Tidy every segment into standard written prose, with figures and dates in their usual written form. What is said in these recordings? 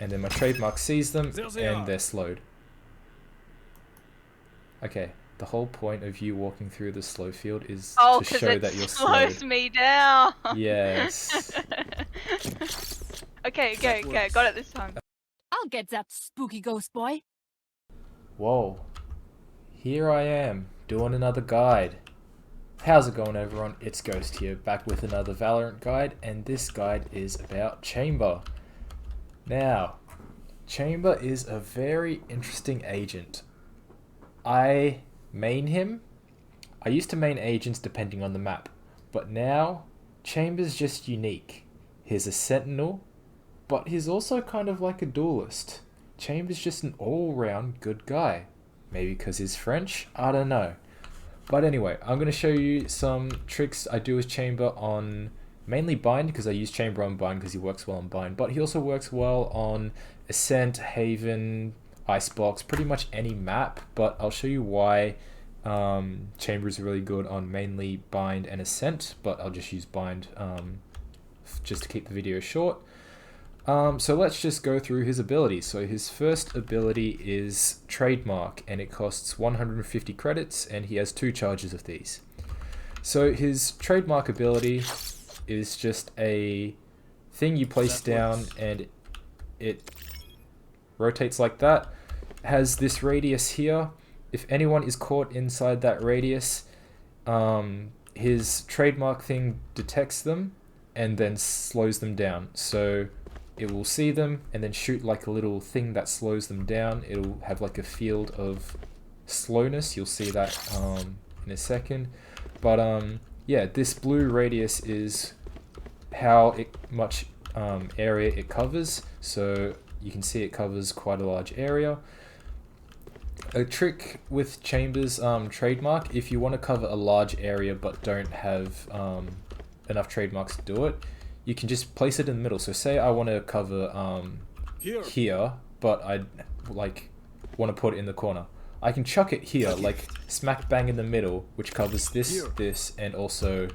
and then my trademark sees them and they're slowed. Okay, the whole point of you walking through the slow field is to show that you're slowed. Oh, 'cause it slows me down. Yes. Okay, got it this time. I'll get that spooky ghost boy. Whoa. Here I am, doing another guide. How's it going, everyone? It's Ghost here, back with another Valorant guide, and this guide is about Chamber. Now, Chamber is a very interesting agent. I main him. I used to main agents depending on the map, but now Chamber's just unique. He's a sentinel, but he's also kind of like a duelist. Chamber's just an all-round good guy. Maybe because he's French? I don't know. But anyway, I'm going to show you some tricks I do with Chamber on mainly Bind, because I use Chamber on Bind because he works well on Bind, but he also works well on Ascent, Haven, Icebox, pretty much any map, but I'll show you why Chamber is really good on mainly Bind and Ascent, but I'll just use Bind just to keep the video short. So let's just go through his abilities. So his first ability is Trademark, and it costs 150 credits, and he has 2 charges of these. So his Trademark ability is just a thing you place down, and it rotates like that. It has this radius here. If anyone is caught inside that radius, his Trademark thing detects them and then slows them down. So it will see them and then shoot like a little thing that slows them down. It'll have like a field of slowness. You'll see that in a second. But yeah, this blue radius is how much area it covers. So you can see it covers quite a large area. A trick with Chamber's Trademark, if you want to cover a large area but don't have enough trademarks to do it, you can just place it in the middle. So say I want to cover here, but I like want to put it in the corner. I can chuck it here, like smack bang in the middle, which covers this, and also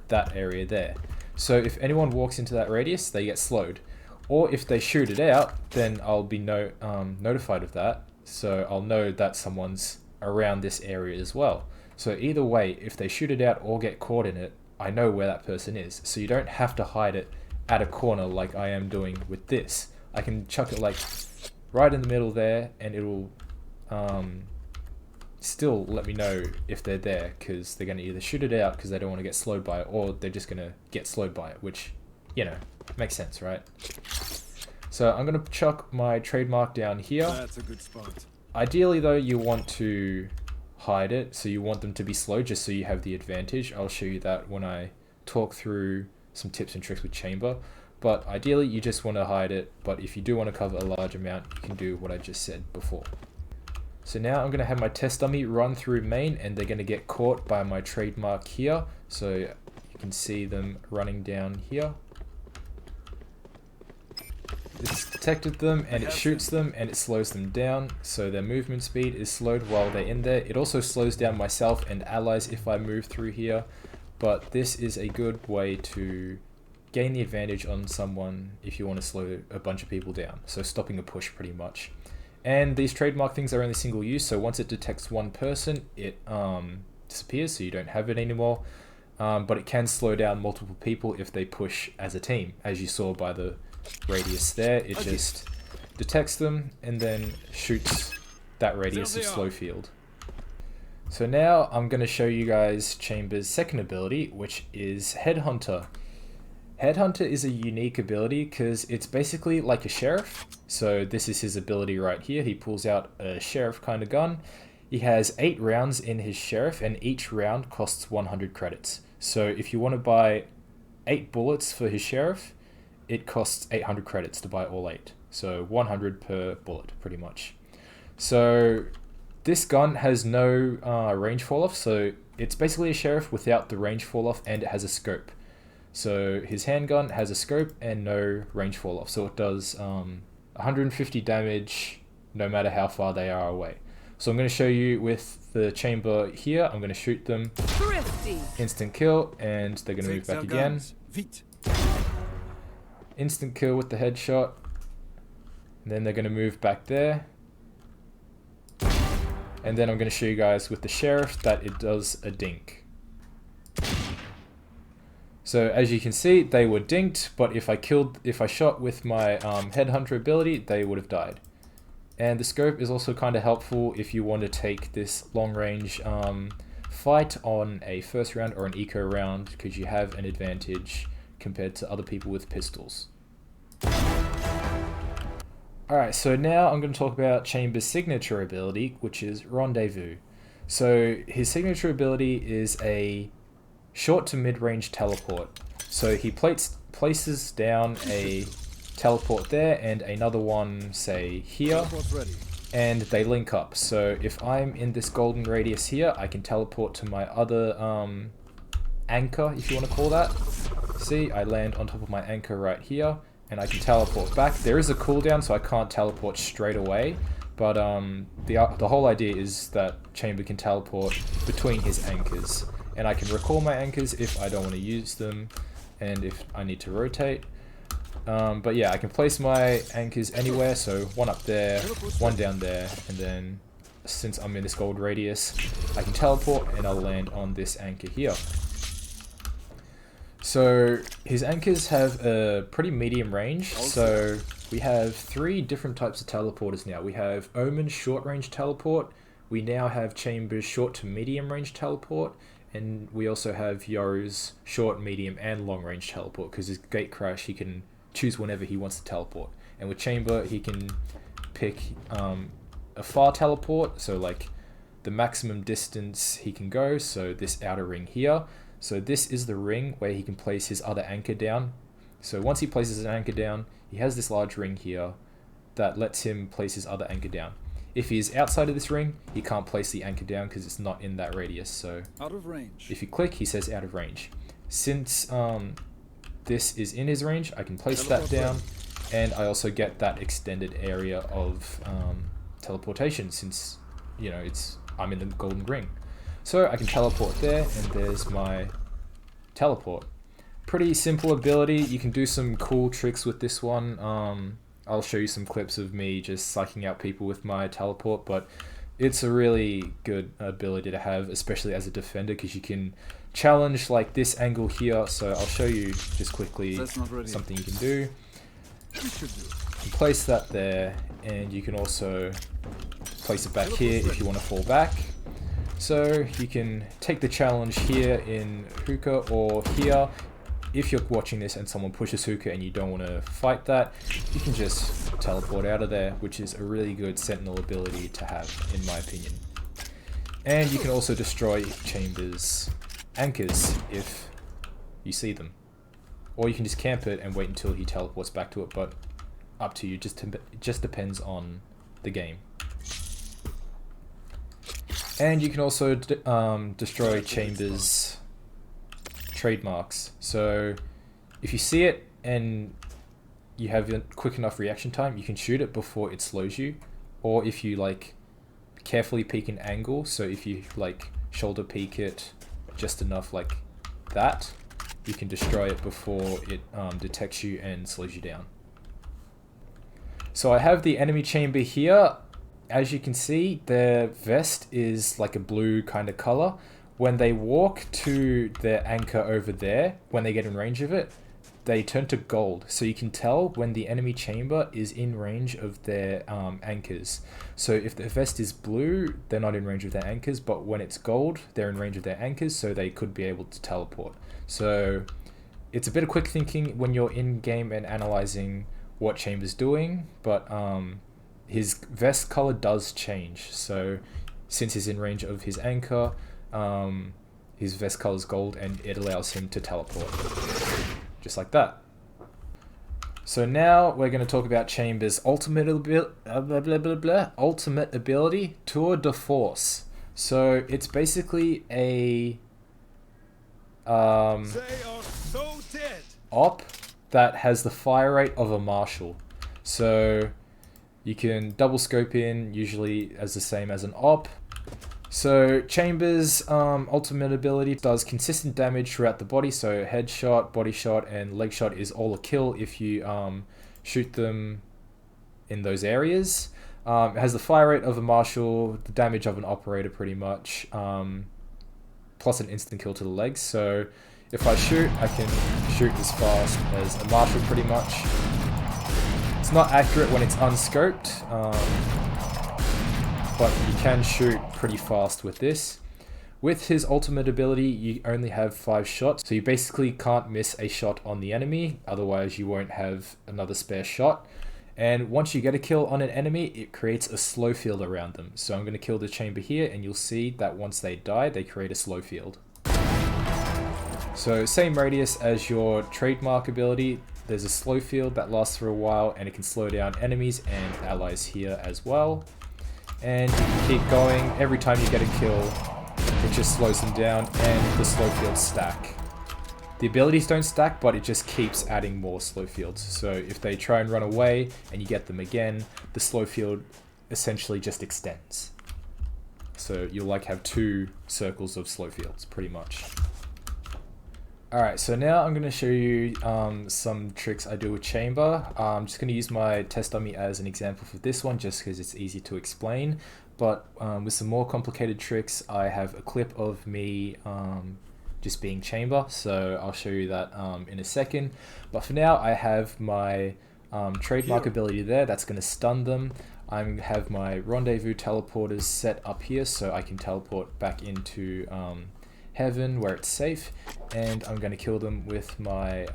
that area there. So if anyone walks into that radius, they get slowed. Or if they shoot it out, then I'll be notified of that. So I'll know that someone's around this area as well. So either way, if they shoot it out or get caught in it, I know where that person is. So you don't have to hide it at a corner like I am doing with this. I can chuck it like right in the middle there, and it'll still let me know if they're there, because they're going to either shoot it out because they don't want to get slowed by it, or they're just going to get slowed by it, which, you know, makes sense, right? So I'm going to chuck my Trademark down here. That's a good spot. Ideally though, you want to hide it, so you want them to be slow just so you have the advantage. I'll show you that when I talk through some tips and tricks with Chamber, but ideally you just want to hide it. But if you do want to cover a large amount, you can do what I just said before. So now I'm going to have my test dummy run through main, and they're going to get caught by my Trademark here. So you can see them running down here. It's detected them, and it shoots them, and it slows them down, so their movement speed is slowed while they're in there. It also slows down myself and allies if I move through here, but this is a good way to gain the advantage on someone if you want to slow a bunch of people down, so stopping a push pretty much. And these Trademark things are only single use, so once it detects one person, it disappears, so you don't have it anymore. But it can slow down multiple people if they push as a team, as you saw by the radius there. It just detects them and then shoots that radius of slow field. So now I'm going to show you guys Chamber's second ability, which is Headhunter. Headhunter is a unique ability because it's basically like a sheriff. So this is his ability right here. He pulls out a sheriff kind of gun. He has 8 rounds in his sheriff, and each round costs 100 credits. So if you want to buy 8 bullets for his sheriff, it costs 800 credits to buy all 8. So 100 per bullet, pretty much. So this gun has no range fall off. So it's basically a sheriff without the range fall off, and it has a scope. So his handgun has a scope and no range fall off. So it does 150 damage no matter how far they are away. So I'm going to show you with the Chamber here. I'm going to shoot them. Thrifty. Instant kill, and they're going to move back again. Instant kill with the headshot. And then they're going to move back there. And then I'm going to show you guys with the sheriff that it does a dink. So as you can see, they were dinked, but if I shot with my Headhunter ability, they would have died. And the scope is also kind of helpful if you want to take this long range fight on a first round or an eco round, because you have an advantage compared to other people with pistols. Alright, so now I'm going to talk about Chamber's signature ability, which is Rendezvous. So his signature ability is a short to mid-range teleport. So he places down a teleport there and another one, say, here, and they link up. So if I'm in this golden radius here, I can teleport to my other anchor, if you want to call that. See, I land on top of my anchor right here, and I can teleport back. There is a cooldown, so I can't teleport straight away, but the whole idea is that Chamber can teleport between his anchors, and I can recall my anchors if I don't want to use them, and if I need to rotate. But yeah, I can place my anchors anywhere, so one up there, one down there, and then since I'm in this gold radius, I can teleport and I'll land on this anchor here. So his anchors have a pretty medium range, so we have 3 different types of teleporters now. We have Omen's short range teleport, we now have Chamber's short to medium range teleport, and we also have Yoru's short, medium, and long range teleport, because his gate crash he can choose whenever he wants to teleport. And with Chamber he can pick a far teleport, so like the maximum distance he can go, so this outer ring here. So this is the ring where he can place his other anchor down. So once he places an anchor down, he has this large ring here that lets him place his other anchor down. If he's outside of this ring, he can't place the anchor down because it's not in that radius. So out of range. If you click, he says out of range. Since this is in his range, I can place that down, and I also get that extended area of teleportation, since I'm in the golden ring. So I can teleport there, and there's my teleport. Pretty simple ability. You can do some cool tricks with this one. I'll show you some clips of me just psyching out people with my teleport, but it's a really good ability to have, especially as a defender, because you can challenge like this angle here. So I'll show you just quickly something you can do. You can place that there, and you can also place it back here if you want to fall back. So you can take the challenge here in hookah, or here. If you're watching this and someone pushes hookah and you don't want to fight that, you can just teleport out of there, which is a really good sentinel ability to have, in my opinion. And you can also destroy Chamber's anchors if you see them. Or you can just camp it and wait until he teleports back to it, but up to you, it just depends on the game. And you can also destroy Chamber's trademarks. So if you see it and you have a quick enough reaction time, you can shoot it before it slows you. Or if you like carefully peek an angle, so if you like shoulder peek it just enough like that, you can destroy it before it detects you and slows you down. So I have the enemy chamber here. As you can see, their vest is like a blue kind of color. When they walk to their anchor over there, when they get in range of it, they turn to gold. So you can tell when the enemy chamber is in range of their anchors. So if the vest is blue, they're not in range of their anchors, but when it's gold, they're in range of their anchors, so they could be able to teleport. So it's a bit of quick thinking when you're in game and analyzing what Chamber's doing, but his vest color does change. So since he's in range of his anchor, his vest color is gold, and it allows him to teleport just like that. So now we're going to talk about Chamber's ultimate ability, Tour de Force. So it's basically a op that has the fire rate of a marshal. So you can double scope in, usually as the same as an op. So Chamber's ultimate ability does consistent damage throughout the body, so headshot, body shot, and leg shot is all a kill if you shoot them in those areas. It has the fire rate of a marshal, the damage of an operator pretty much, plus an instant kill to the legs. So if I shoot, I can shoot as fast as a marshal pretty much. It's not accurate when it's unscoped, but you can shoot pretty fast with this. With his ultimate ability, you only have 5 shots, so you basically can't miss a shot on the enemy, otherwise you won't have another spare shot. And once you get a kill on an enemy, it creates a slow field around them. So I'm going to kill the chamber here, and you'll see that once they die, they create a slow field. So same radius as your trademark ability, there's a slow field that lasts for a while, and it can slow down enemies and allies here as well. And you can keep going. Every time you get a kill, it just slows them down, and the slow fields stack. The abilities don't stack, but it just keeps adding more slow fields. So if they try and run away and you get them again, the slow field essentially just extends. So you'll like have 2 circles of slow fields pretty much. Alright, so now I'm going to show you some tricks I do with chamber. I'm just going to use my test dummy as an example for this one just because it's easy to explain. But with some more complicated tricks, I have a clip of me just being chamber, so I'll show you that in a second. But for now, I have my trademark ability there that's going to stun them. I have my Rendezvous teleporters set up here so I can teleport back into heaven where it's safe, and I'm going to kill them with my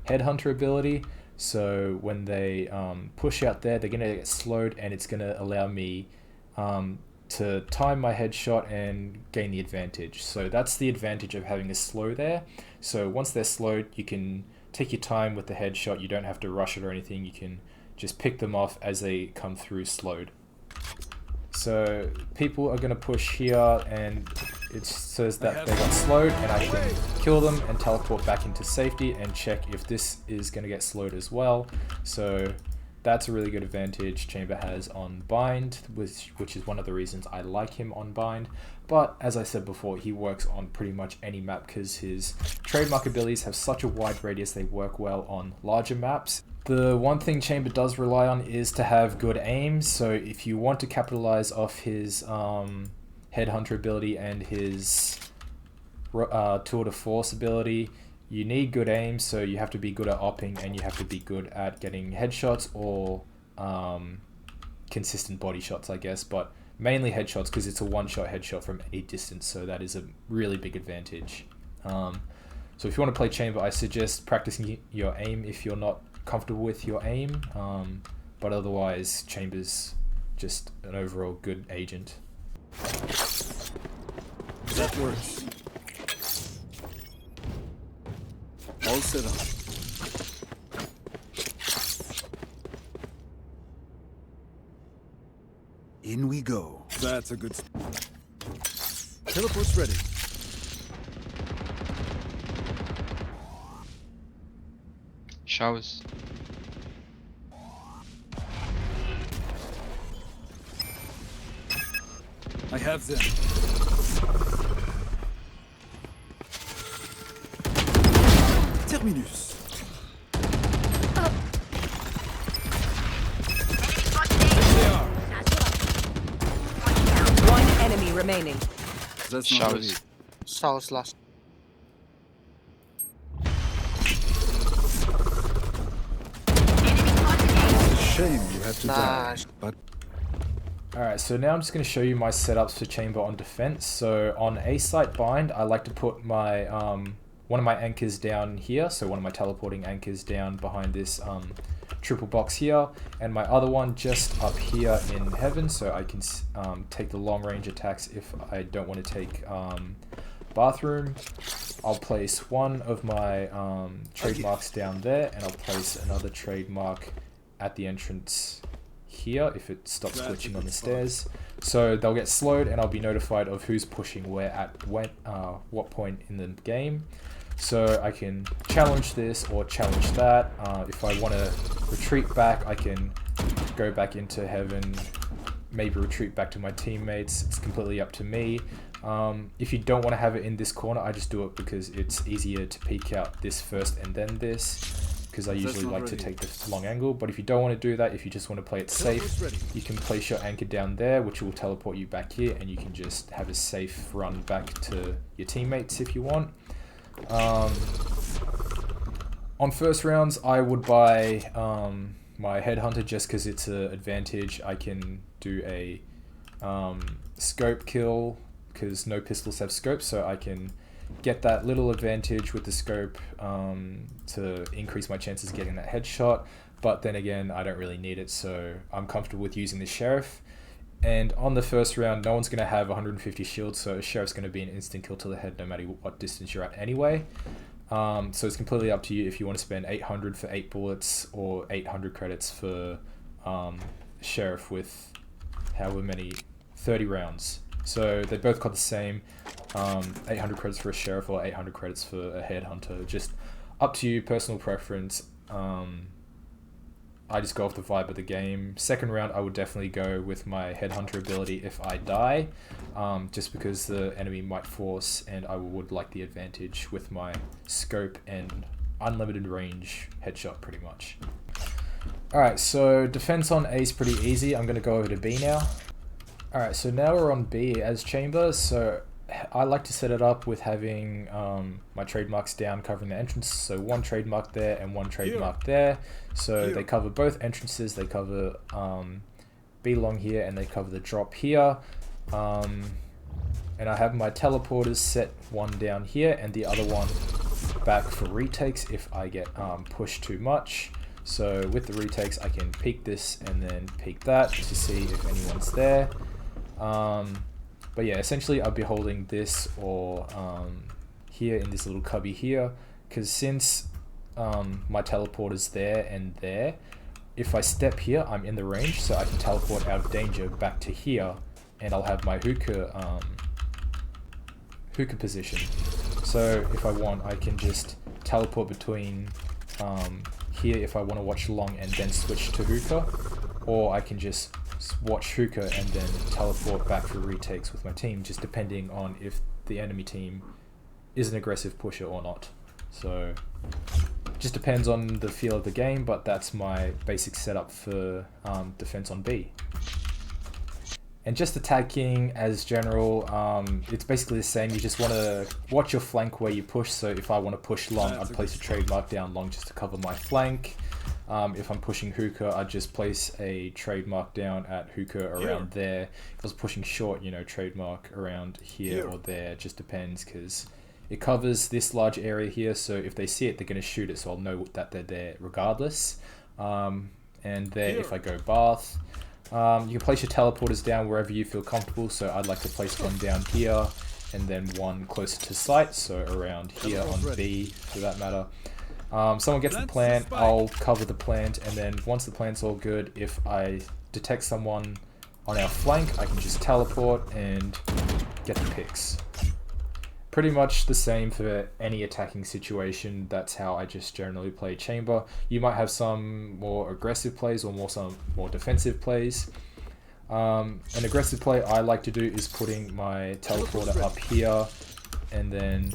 Headhunter ability. So when they push out there, they're going to get slowed, and it's going to allow me to time my headshot and gain the advantage. So that's the advantage of having a slow there. So once they're slowed, you can take your time with the headshot. You don't have to rush it or anything. You can just pick them off as they come through slowed. So people are going to push here, and it says that they got slowed, and I can kill them and teleport back into safety and check if this is going to get slowed as well. So that's a really good advantage Chamber has on Bind, which is one of the reasons I like him on Bind. But as I said before, he works on pretty much any map because his trademark abilities have such a wide radius, they work well on larger maps. The one thing Chamber does rely on is to have good aim, so if you want to capitalize off his Headhunter ability and his Tour de Force ability, you need good aim, so you have to be good at opping and you have to be good at getting headshots or consistent body shots, I guess, but mainly headshots because it's a one-shot headshot from any distance, so that is a really big advantage. So if you want to play Chamber, I suggest practicing your aim if you're not comfortable with your aim, but otherwise Chamber's just an overall good agent. That works. All set up. In we go. That's a good teleport's ready. Showers. I have them. Terminus. One enemy remaining. That's not Showers. ready. Showers last. It's a shame you have to die, Nice. but Alright, so now I'm just going to show you my setups for Chamber on defense. So on A site bind, I like to put my one of my anchors down here, so one of my teleporting anchors down behind this triple box here, and my other one just up here in heaven, so I can take the long range attacks if I don't want to take bathroom. I'll place one of my trademarks down there, and I'll place another trademark at the entrance here if it stops glitching on the stairs. So they'll get slowed, and I'll be notified of who's pushing where at what point in the game. So I can challenge this or challenge that. If I want to retreat back, I can go back into heaven, maybe retreat back to my teammates. It's completely up to me. If you don't want to have it in this corner, I just do it because it's easier to peek out this first and then this. because I usually not like to ready. take the long angle. But if you don't want to do that, if you just want to play it safe, you can place your anchor down there, which will teleport you back here, and you can just have a safe run back to your teammates if you want. On first rounds, I would buy my Headhunter just because it's an advantage. I can do a scope kill because no pistols have scope, so I can get that little advantage with the scope to increase my chances of getting that headshot. But then again, I don't really need it, so I'm comfortable with using the Sheriff. And on the first round, no one's going to have 150 shields, so a Sheriff's going to be an instant kill to the head no matter what distance you're at anyway. So it's completely up to you if you want to spend 800 for 8 bullets or 800 credits for Sheriff with however many, 30 rounds. So they both got the same 800 credits for a Sheriff or 800 credits for a Headhunter. Just up to you, personal preference. I just go off the vibe of the game. Second round, I would definitely go with my Headhunter ability if I die, just because the enemy might force, and I would like the advantage with my scope and unlimited range headshot pretty much. Alright, so defense on A is pretty easy. I'm going to go over to B now. Alright, so now we're on B as chamber, so I like to set it up with having my trademarks down covering the entrance, so one trademark there and one trademark there, so they cover both entrances. They cover B long here and they cover the drop here, and I have my teleporters set, one down here and the other one back for retakes if I get pushed too much. So with the retakes I can peek this and then peek that to see if anyone's there. But yeah, essentially I'll be holding this or here in this little cubby here, because since my teleporter's there and there, if I step here I'm in the range, so I can teleport out of danger back to here, and I'll have my hookah position. So if I want, I can just teleport between here if I want to watch long and then switch to hookah, or I can just watch hookah and then teleport back for retakes with my team, just depending on if the enemy team is an aggressive pusher or not. So just depends on the feel of the game, but that's my basic setup for defense on B. And just attacking as general, it's basically the same. You just want to watch your flank where you push. So if I want to push long, I'd place a trademark down long just to cover my flank. If I'm pushing hookah, I'd just place a trademark down at hookah around there. If I was pushing short, you know, trademark around here or there. It just depends, because it covers this large area here, so if they see it, they're going to shoot it, so I'll know that they're there regardless. And there, if I go bath, you can place your teleporters down wherever you feel comfortable, so I'd like to place one down here, and then one closer to site, so around here on B, for that matter. Someone gets the plant, I'll cover the plant, and then once the plant's all good, if I detect someone on our flank, I can just teleport and get the picks. Pretty much the same for any attacking situation. That's how I just generally play chamber. You might have some more aggressive plays or some more defensive plays. An aggressive play I like to do is putting my teleporter up here and then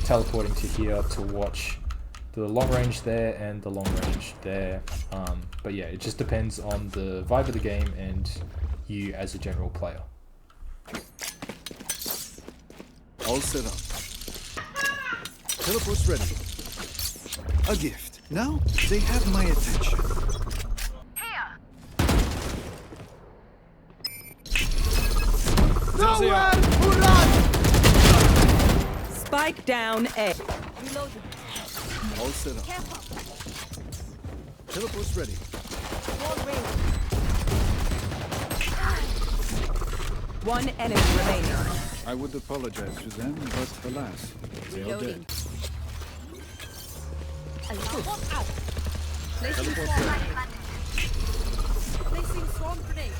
teleporting to here to watch the long range there and the long range there. But yeah, it just depends on the vibe of the game and you as a general player. All set up. Teleport's ready. A gift. Now they have my attention. Nowhere to run! Spike down A. Reloading. All set up. Careful. Teleport's ready. Wall raised. One enemy remaining. I would apologize to them, but alas, they are Reloading. dead. Alarm out. Placing swarm grenade. Placing swarm grenade.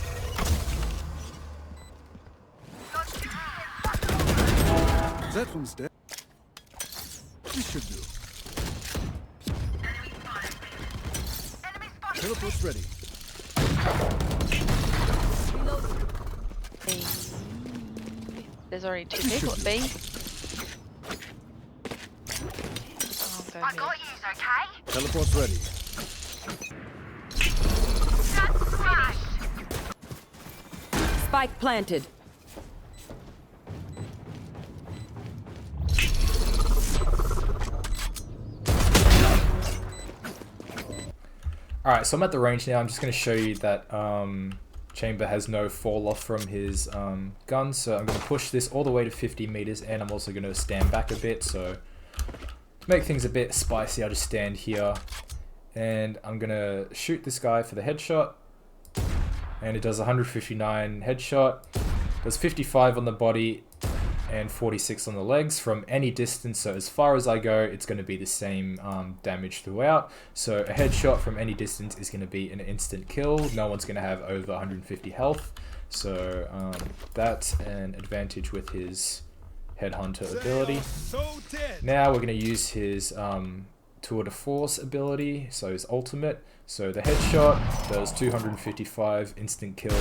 That one's dead. This should do. Teleport's ready. Reloading. There's already two people at B. I'll go mid. Yous, okay? Teleport's ready. Spike planted. Alright, so I'm at the range now. I'm just going to show you that Chamber has no fall off from his gun. So I'm going to push this all the way to 50 meters, and I'm also going to stand back a bit. So to make things a bit spicy, I'll just stand here. And I'm going to shoot this guy for the headshot. And it does 159 headshot. Does 55 on the body and 46 on the legs from any distance. So as far as I go, it's going to be the same damage throughout. So a headshot from any distance is going to be an instant kill. No one's going to have over 150 health. So that's an advantage with his Headhunter ability. Now we're going to use his Tour de Force ability, so his ultimate. So the headshot does 255 instant kill.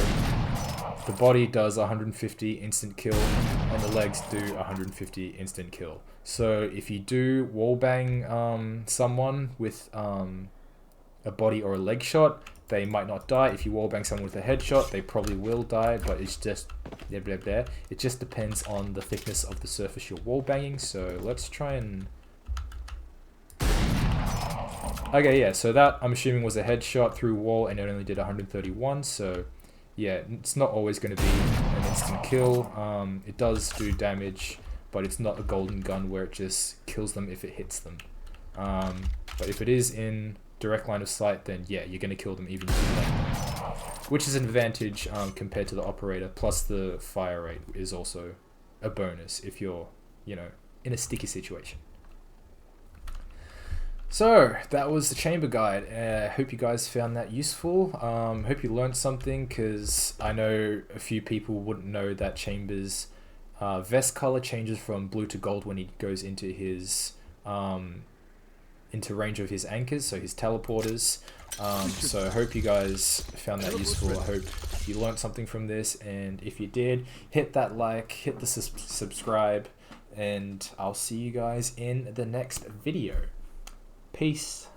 The body does 150 instant kill, and the legs do 150 instant kill. So if you do wallbang someone with a body or a leg shot, they might not die. If you wallbang someone with a headshot, they probably will die, but it's just blah, blah, blah. It just depends on the thickness of the surface you're wallbanging. So let's try and... Okay, yeah, so that I'm assuming was a headshot through wall, and it only did 131, so... Yeah, it's not always going to be an instant kill. It does do damage, but it's not a golden gun where it just kills them if it hits them. But if it is in direct line of sight, then yeah, you're going to kill them even if you land them. Which is an advantage compared to the operator, plus the fire rate is also a bonus if you're, you know, in a sticky situation. So, that was the Chamber Guide. Hope you guys found that useful. Hope you learned something, because I know a few people wouldn't know that Chamber's vest color changes from blue to gold when he goes into his into range of his anchors, so his teleporters. So I hope you guys found that useful. I hope you learned something from this, and if you did, hit that like, hit the subscribe, and I'll see you guys in the next video. Peace.